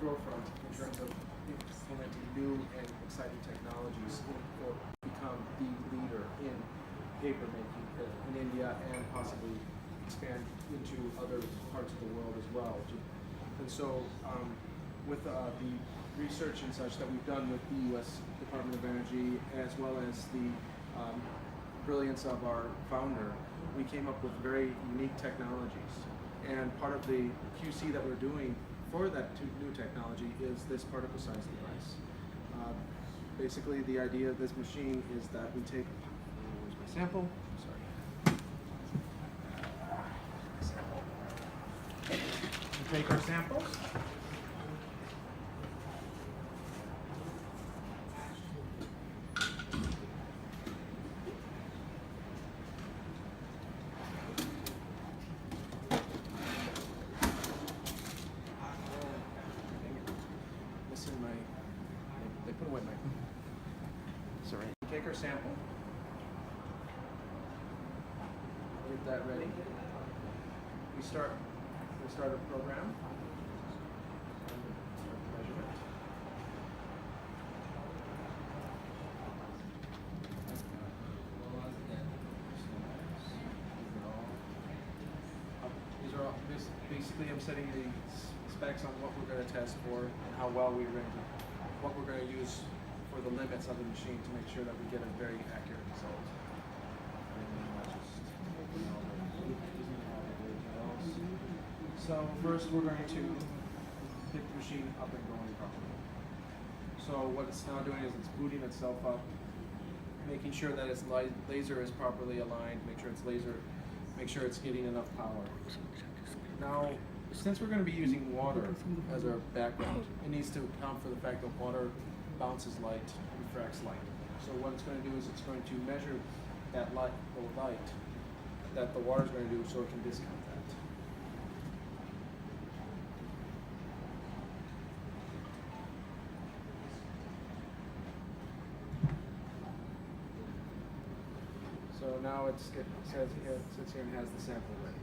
forefront in terms of implementing new and exciting technologies to become the leader in paper making in India and possibly expand into other parts of the world as well. And so with the research and such that we've done with the U.S. Department of Energy, as well as the brilliance of our founder, we came up with very unique technologies. And part of the QC that we're doing for that new technology is this particle size device. Basically, the idea of this machine is that we take, where's my sample? Sorry. We take our samples. They put away my. Sorry. Take our sample. Get that ready. We start a program. Measurement. These are all basically I'm setting the specs on what we're going to test for and how well we're going to. What we're going to use for the limits of the machine to make sure that we get a very accurate result. So first we're going to get the machine up and going properly. So what it's now doing is it's booting itself up, making sure that its laser is properly aligned, make sure it's getting enough power. Now, since we're going to be using water as our background, it needs to account for the fact that water bounces light, refracts light. So what it's going to do is it's going to measure that light, the light that the water is going to do, so it can discount that. So now it says here, it sits here and has the sample ready.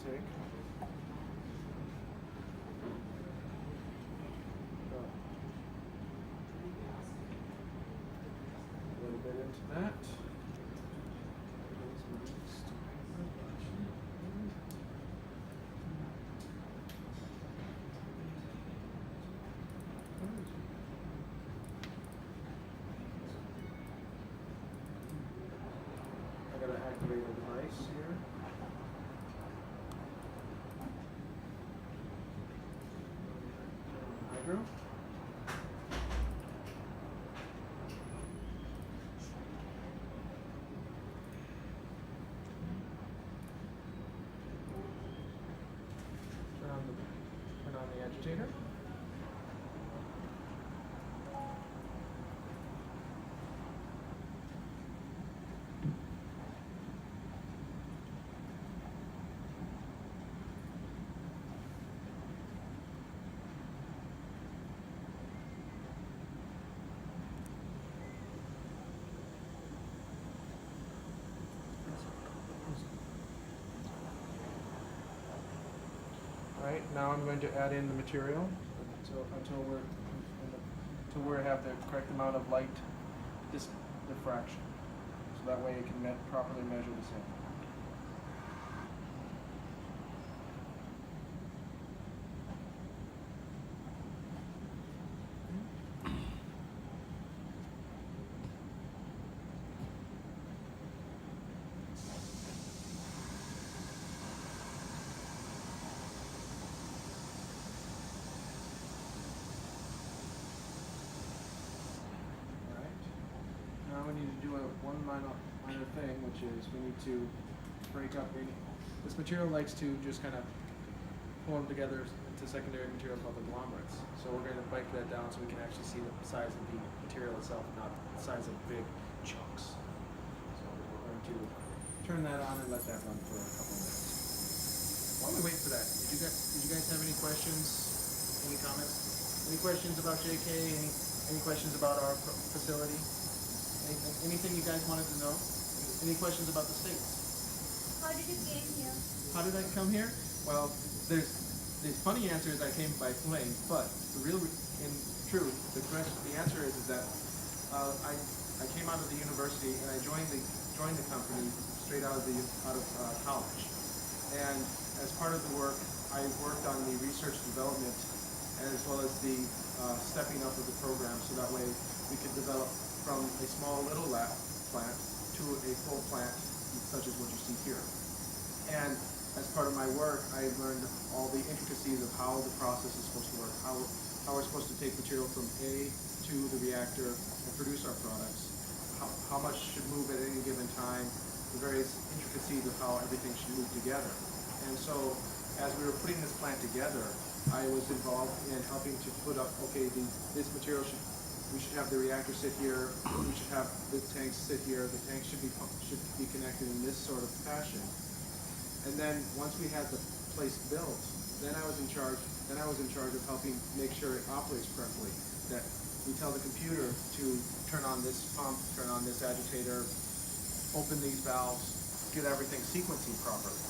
Take a little bit into that. I gotta activate the device here. Turn on the agitator. Right, now I'm going to add in the material until we have the correct amount of light diffraction. So that way it can properly measure the sample. Now we need to do one minor thing, which is we need to break up this material likes to just kind of pull them together into secondary material called agglomerates. So we're going to break that down so we can actually see the size of the material itself, not the size of big chunks. So we're going to turn that on and let that run for a couple minutes. While we wait for that, did you guys have any questions, any comments? Any questions about JK? Any questions about our facility? Anything you guys wanted to know? Any questions about the States? How did you came here? How did I come here? Well, there's the funny answer is I came by plane, but the real, in truth, the answer is that I came out of the university and I joined the company straight out of college. And as part of the work, I worked on the research development as well as the stepping up of the program, so that way we could develop from a small little lab plant to a full plant such as what you see here. And as part of my work, I learned all the intricacies of how the process is supposed to work, how we're supposed to take material from A to the reactor and produce our products, how much should move at any given time, the various intricacies of how everything should move together. And so, as we were putting this plant together, I was involved in helping to put up, okay, this material we should have the reactor sit here, we should have the tanks sit here, the tanks should be connected in this sort of fashion. And then once we had the place built, then I was in charge of helping make sure it operates correctly. That we tell the computer to turn on this pump, turn on this agitator, open these valves, get everything sequencing properly.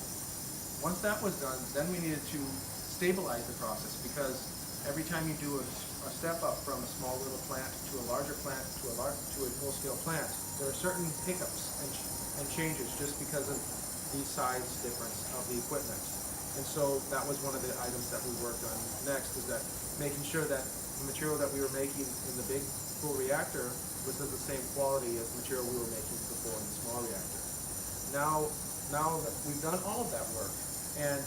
Once that was done, then we needed to stabilize the process, because every time you do a step up from a small little plant to a larger plant to a full-scale plant, there are certain hiccups and changes just because of the size difference of the equipment. And so that was one of the items that we worked on next, is that making sure that the material that we were making in the big full reactor was of the same quality as the material we were making before in the small reactor. Now that we've done all of that work, and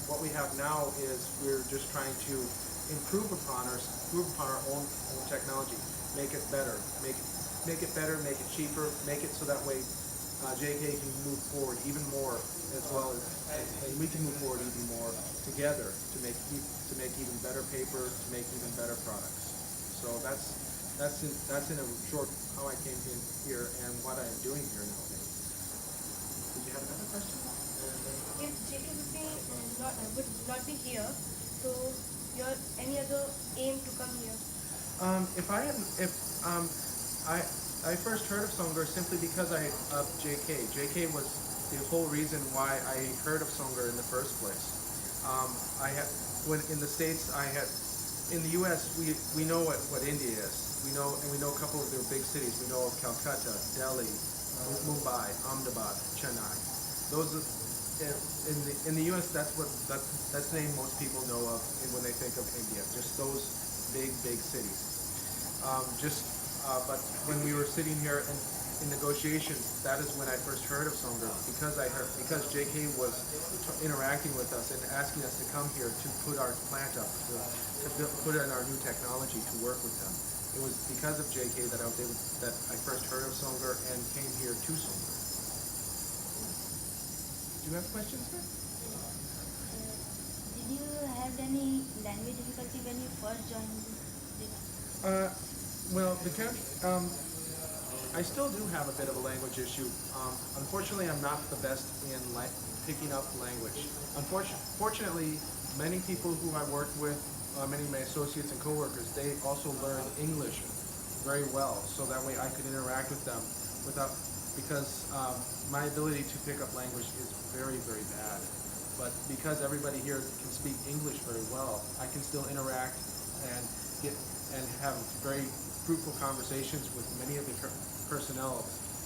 what we have now is we're just trying to improve upon our own technology, make it better, make it cheaper, make it so that way JK can move forward even more, as well as, and we can move forward even more together to make even better paper, to make even better products. So that's in a short how I came in here and what I'm doing here nowadays. Did you have another question? If JK would not be here, so your any other aim to come here? I first heard of Songadh simply because of JK. JK was the whole reason why I heard of Songadh in the first place. When in the States, in the U.S. we know what India is. We know a couple of their big cities. We know of Calcutta, Delhi, Mumbai, Ahmedabad, Chennai. Those are, in the U.S. that's the name most people know of when they think of India. Just those big cities. But when we were sitting here in negotiations, that is when I first heard of Songadh, because JK was interacting with us and asking us to come here to put our plant up, to put in our new technology to work with them. It was because of JK that I first heard of Songadh and came here to Songadh. Do you have questions, sir? Did you have any language difficulty when you first joined this? Well, I still do have a bit of a language issue. Unfortunately, I'm not the best in picking up language. Fortunately, many people who I work with, many of my associates and coworkers, they also learn English very well, so that way I could interact with them because my ability to pick up language is very bad. But because everybody here can speak English very well, I can still interact and have very fruitful conversations with many of the personnel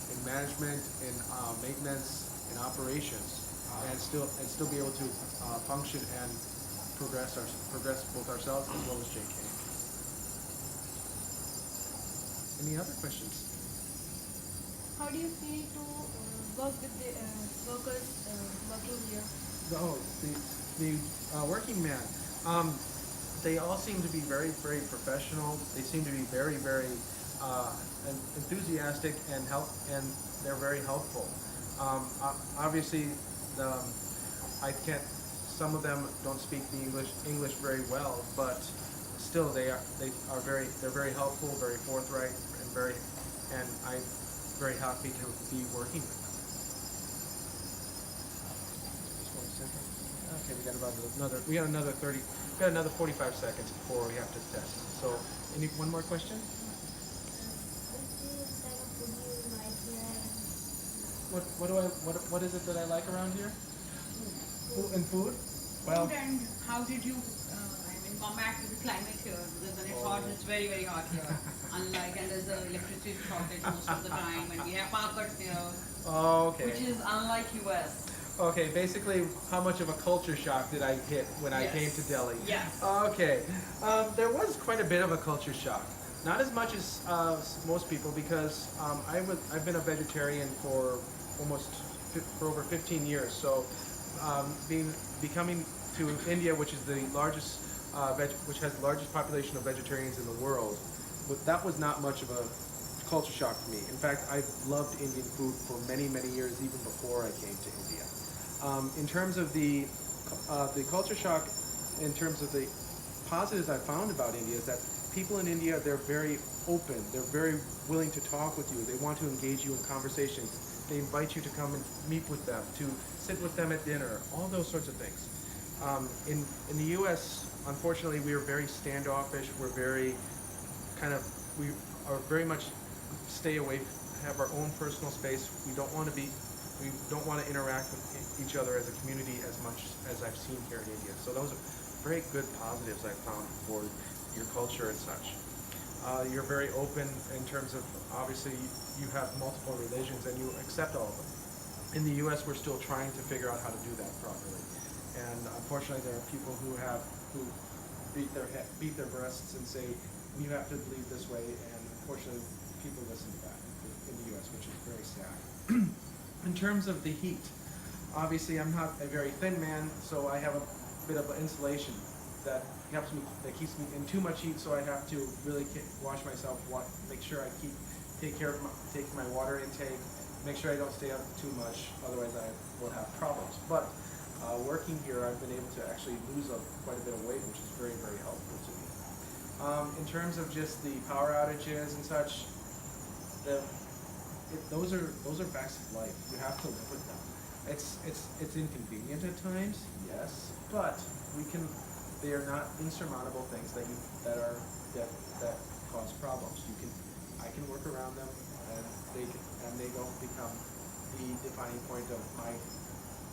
in management, in maintenance, in operations, and still be able to function and progress both ourselves as well as JK. Any other questions? How do you feel to work with the workers working here? Oh, the working man. They all seem to be very professional. They seem to be very enthusiastic and they're very helpful. Obviously, some of them don't speak the English very well, but still they're very helpful, very forthright, and I'm very happy to be working with them. Just 1 second. Okay, we got another 30 got another 45 seconds before we have to test. So, one more question? What is it that I like around here? Food and food? Well, Food, and how did you, combat with the climate here? Because when it's hot, it's very, very hot here. Unlike, and there's an electricity shortage most of the time, and we have power cuts here, okay. which is unlike US. Okay, basically, how much of a culture shock did I hit when I Yes. came to Delhi? Yes. Okay, there was quite a bit of a culture shock. Not as much as most people, because I've been a vegetarian for over 15 years. So, becoming to India, which is the largest, which has the largest population of vegetarians in the world, that was not much of a culture shock for me. In fact, I've loved Indian food for many, many years, even before I came to India. In terms of the culture shock, in terms of the positives I found about India, is that people in India, they're very open. They're very willing to talk with you. They want to engage you in conversation. They invite you to come and meet with them, to sit with them at dinner, all those sorts of things. In the U.S., unfortunately, we are very standoffish. We're very we are very much stay away, have our own personal space. We don't want to interact with each other as a community as much as I've seen here in India. So those are very good positives I found for your culture and such. You're very open in terms of, obviously, you have multiple religions and you accept all of them. In the U.S., we're still trying to figure out how to do that properly. And unfortunately, there are people who beat their breasts and say, you have to believe this way, and unfortunately, people listen to that in the U.S., which is very sad. In terms of the heat, obviously, I'm not a very thin man, so I have a bit of insulation that keeps me in too much heat, so I have to really wash myself, make sure I take my water intake, make sure I don't stay up too much, otherwise I will have problems. But working here, I've been able to actually lose quite a bit of weight, which is very, very helpful to me. In terms of just the power outages and such, those are facts of life. You have to live with them. It's inconvenient at times, yes, but they are not insurmountable things that cause problems. I can work around them, and they don't become the defining point of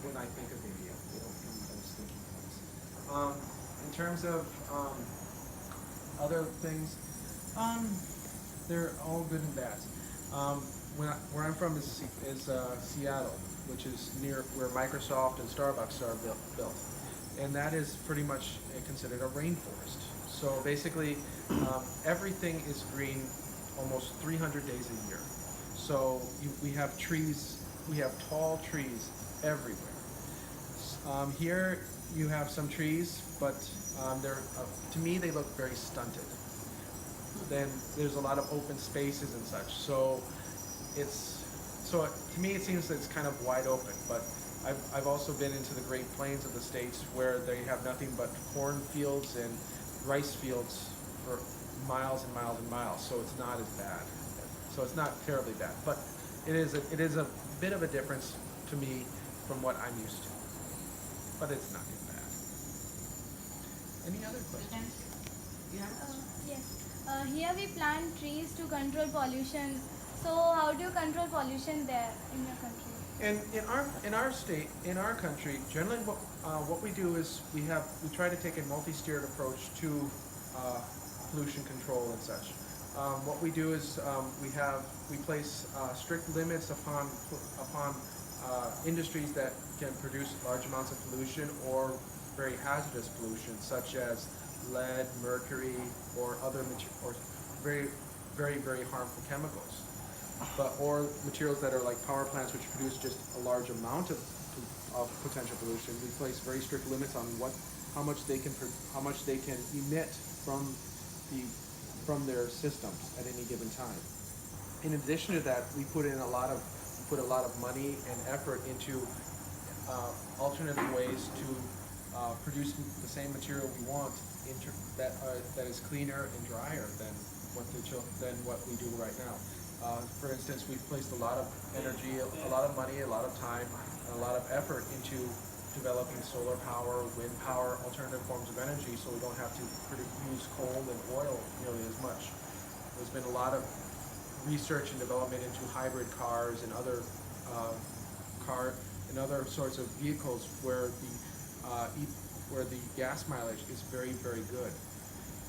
when I think of India. They don't become those thinking points. In terms of other things, they're all good and bad. Where I'm from is Seattle, which is near where Microsoft and Starbucks are built. And that is pretty much considered a rainforest. So basically, everything is green almost 300 days a year. So we have trees, we have tall trees everywhere. Here you have some trees, but to me they look very stunted. Then there's a lot of open spaces and such. So to me it seems that it's kind of wide open, but I've also been into the Great Plains of the States where they have nothing but cornfields and rice fields for miles and miles and miles. So it's not as bad. So it's not terribly bad, but it is a bit of a difference to me from what I'm used to. But it's not too bad. Any other questions? Yes. Here we plant trees to control pollution. So how do you control pollution there in your country? And in our state, in our country, generally what we do is we try to take a multi-tiered approach to pollution control and such. What we do is we place strict limits upon industries that can produce large amounts of pollution or very hazardous pollution, such as lead, mercury, or other or very, very, very harmful chemicals. Or materials that are like power plants, which produce just a large amount of potential pollution. We place very strict limits on how much they can emit from their systems at any given time. In addition to that, we put a lot of money and effort into alternative ways to produce the same material we want that is cleaner and drier than what we do right now. For instance, we've placed a lot of energy, a lot of money, a lot of time, and a lot of effort into developing solar power, wind power, alternative forms of energy, so we don't have to use coal and oil nearly as much. There's been a lot of research and development into hybrid cars and other other sorts of vehicles where the gas mileage is very, very good.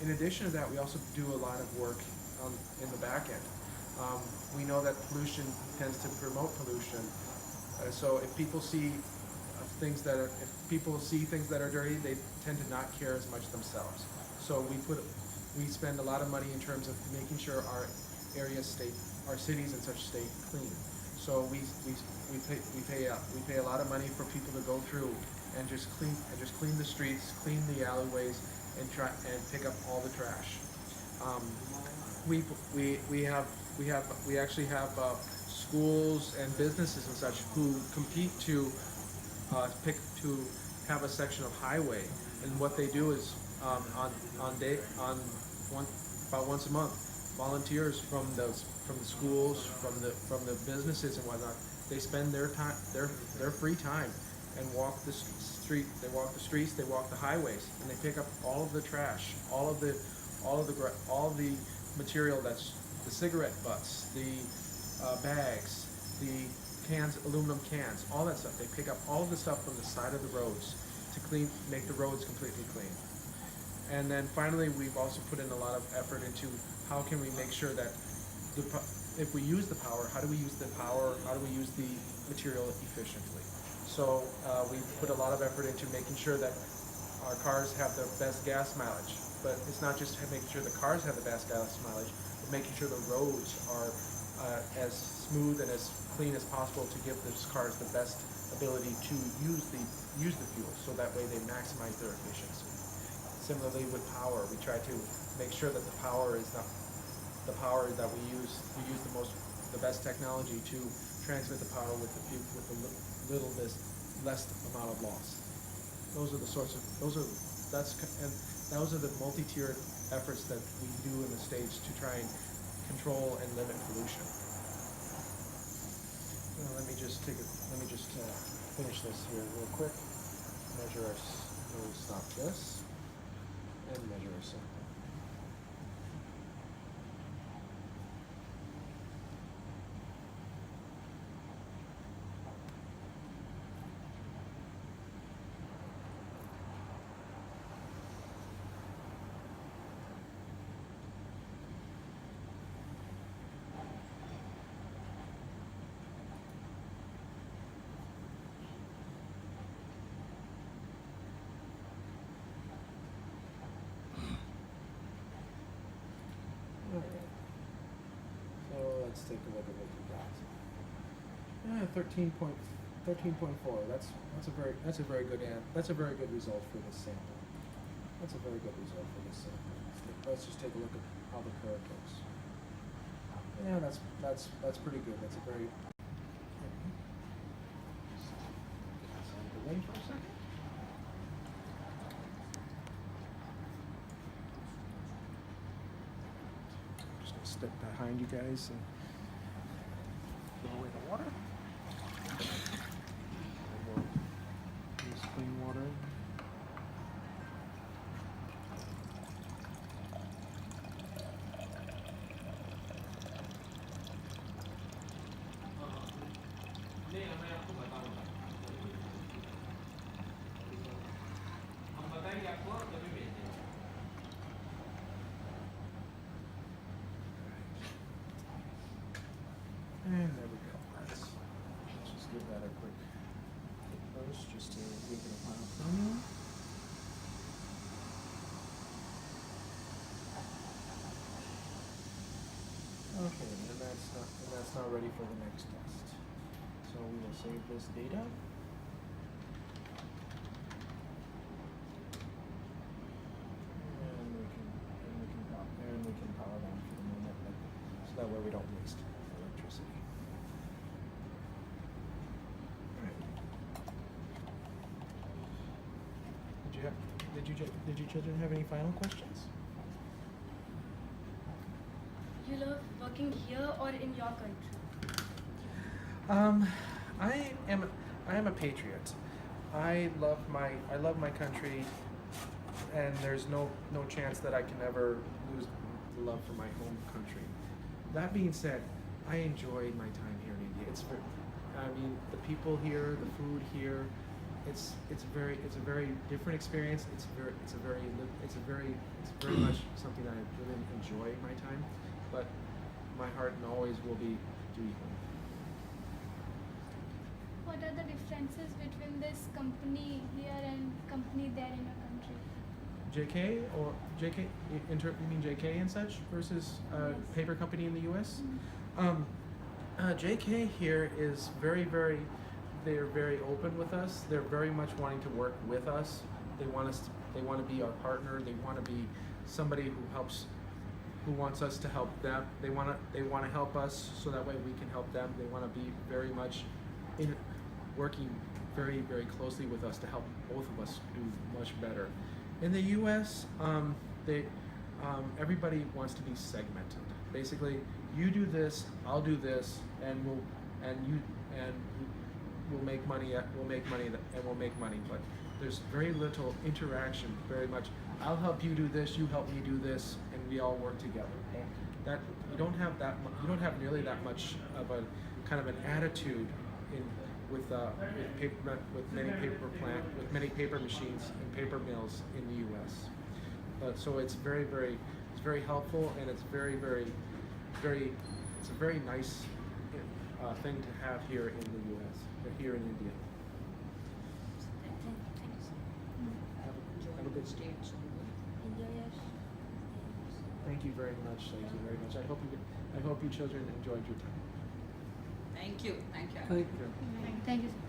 In addition to that, we also do a lot of work in the back end. We know that pollution tends to promote pollution. So if people see things that are dirty, they tend to not care as much themselves. So we spend a lot of money in terms of making sure our our cities and such stay clean. So we pay a lot of money for people to go through and just clean the streets, clean the alleyways, and pick up all the trash. We actually have schools and businesses and such who compete to have a section of highway, and what they do is about once a month, volunteers from the schools, from the businesses and whatnot, they spend their free time and walk the streets, they walk the highways, and they pick up all of the trash, all of the material, that's the cigarette butts, the bags, the cans, aluminum cans, all that stuff. They pick up all of the stuff from the side of the roads to make the roads completely clean. And then finally, we've also put in a lot of effort into how can we make sure that if we use the power, how do we use the power, how do we use the material efficiently? So we put a lot of effort into making sure that our cars have the best gas mileage. But it's not just making sure the cars have the best gas mileage, but making sure the roads are as smooth and as clean as possible to give those cars the best ability to use the fuel, so that way they maximize their efficiency. Similarly with power, we try to make sure that the power is not the power that we use the best technology to transmit the power with the less amount of loss. Those are the multi-tiered efforts that we do in the States to try and control and limit pollution. Let me just finish this here real quick. We'll stop this and measure our sample. Let's take a look at what we got. 13.4. That's a very good result for this sample. That's a very good result for this sample. Let's just take a look at how the curve goes. Yeah, that's pretty good. That's a very. Wait for a second. Just gonna step behind you guys and throw away the water. We'll use clean water. And there we go. Let's just give that a quick push just to give it a final cleaning. Okay, and that's not ready for the next test. So we will save this data. And we can power down for the moment, so that way we don't waste electricity. Did you children have any final questions? You love working here or in your country? I am a patriot. I love my country, and there's no chance that I can ever lose the love for my home country. That being said, I enjoyed my time here in India. I mean, the people here, the food here, it's a very different experience. It's very much something that I really enjoy my time, but my heart and always will be to be home. What are the differences between this company here and company there in your country? JK or JK? You mean JK and such versus Yes. paper company in the U.S. Mm. JK here is they're very open with us. They're very much wanting to work with us. They want to be our partner. They want to be somebody who wants us to help them. They want to help us so that way we can help them. They want to be very much working very, very closely with us to help both of us do much better. In the U.S., everybody wants to be segmented. Basically, you do this, I'll do this, and we'll make money. We'll make money. But there's very little interaction. Very much, I'll help you do this, you help me do this, and we all work together. That you don't have nearly that much of a kind of an attitude with many paper machines and paper mills in the U.S. So it's very helpful, and it's it's a very nice thing to have here in the U.S. or here in India. Have a good stay. Thank you very much. Thank you very much. I hope you children enjoyed your time. Thank you. Thank you. Thank you. Thank you, sir.